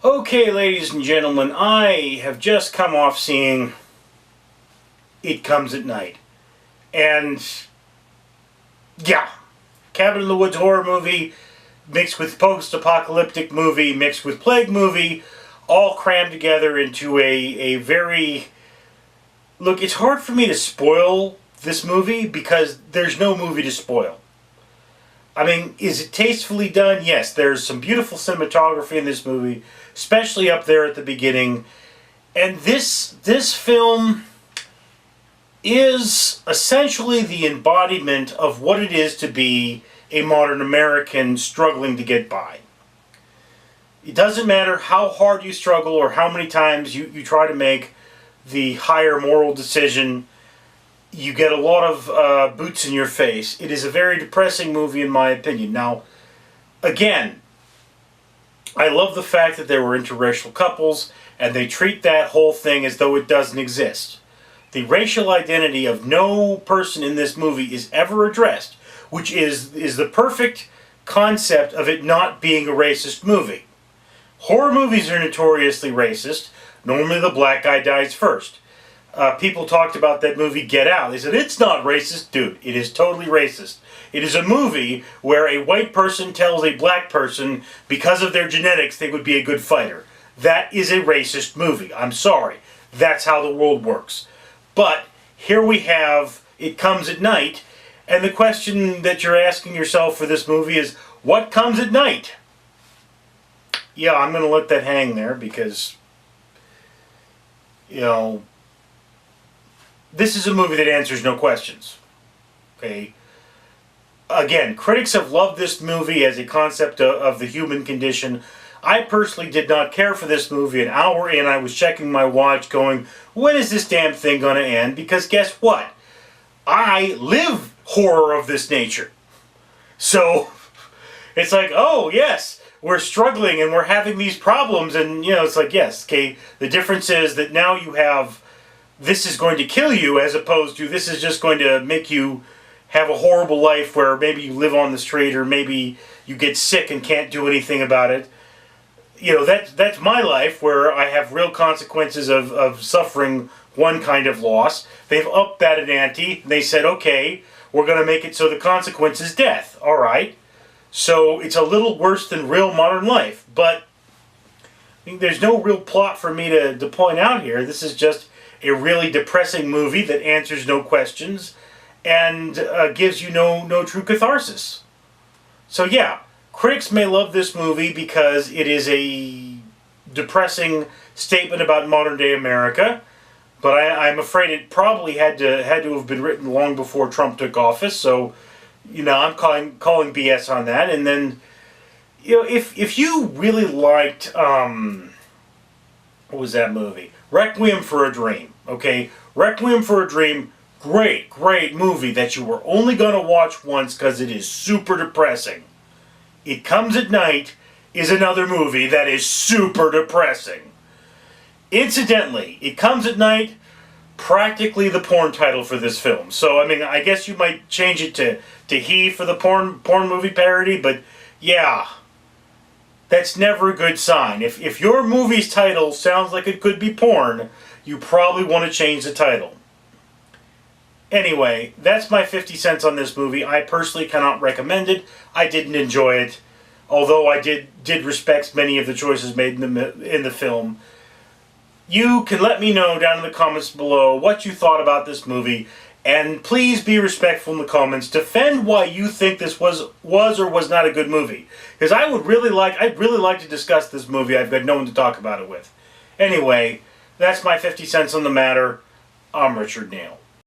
Okay, ladies and gentlemen, I have just come off seeing It Comes at Night. And, yeah, Cabin in the Woods horror movie mixed with post-apocalyptic movie mixed with plague movie, all crammed together into a very... Look, it's hard for me to spoil this movie because there's no movie to spoil. I mean, is it tastefully done? Yes, there's some beautiful cinematography in this movie, especially up there at the beginning. And this film is essentially the embodiment of what it is to be a modern American struggling to get by. It doesn't matter how hard you struggle or how many times you try to make the higher moral decision. You get a lot of boots in your face. It is a very depressing movie in my opinion. Now, again, I love the fact that there were interracial couples and they treat that whole thing as though it doesn't exist. The racial identity of no person in this movie is ever addressed, which is the perfect concept of it not being a racist movie. Horror movies are notoriously racist. Normally the black guy dies first. People talked about that movie Get Out. They said, it's not racist. Dude, it is totally racist. It is a movie where a white person tells a black person because of their genetics they would be a good fighter. That is a racist movie. I'm sorry. That's how the world works. But here we have It Comes at Night, and the question that you're asking yourself for this movie is, what comes at night? Yeah, I'm going to let that hang there because, you know, this is a movie that answers no questions. Okay? Again, critics have loved this movie as a concept of the human condition. I personally did not care for this movie. An hour in, I was checking my watch going, when is this damn thing going to end? Because guess what? I live horror of this nature. So, it's like, oh, yes, we're struggling and we're having these problems. And, you know, it's like, yes, okay, the difference is that now you have... this is going to kill you as opposed to this is just going to make you have a horrible life where maybe you live on the street or maybe you get sick and can't do anything about it. You know, that's my life where I have real consequences of suffering one kind of loss. They've upped that an ante. They said, okay, we're going to make it so the consequence is death. All right. So it's a little worse than real modern life. But I mean, there's no real plot for me to point out here. This is just a really depressing movie that answers no questions and gives you no true catharsis. So yeah, critics may love this movie because it is a depressing statement about modern day America, but I'm afraid it probably had to have been written long before Trump took office. So, you know, I'm calling BS on that. And then, you know, if you really liked what was that movie? Requiem for a Dream. Okay, Requiem for a Dream, great movie that you were only going to watch once because it is super depressing. It Comes at Night is another movie that is super depressing. Incidentally, It Comes at Night, practically the porn title for this film. So, I mean, I guess you might change it to He for the porn movie parody, but yeah, that's never a good sign. If your movie's title sounds like it could be porn, you probably want to change the title. Anyway, that's my 50 cents on this movie. I personally cannot recommend it. I didn't enjoy it, although I did respect many of the choices made in the film. You can let me know down in the comments below what you thought about this movie, and please be respectful in the comments. Defend why you think this was or was not a good movie, because I'd really like to discuss this movie. I've got no one to talk about it with. Anyway, that's my 50 cents on the matter. I'm Richard Neal.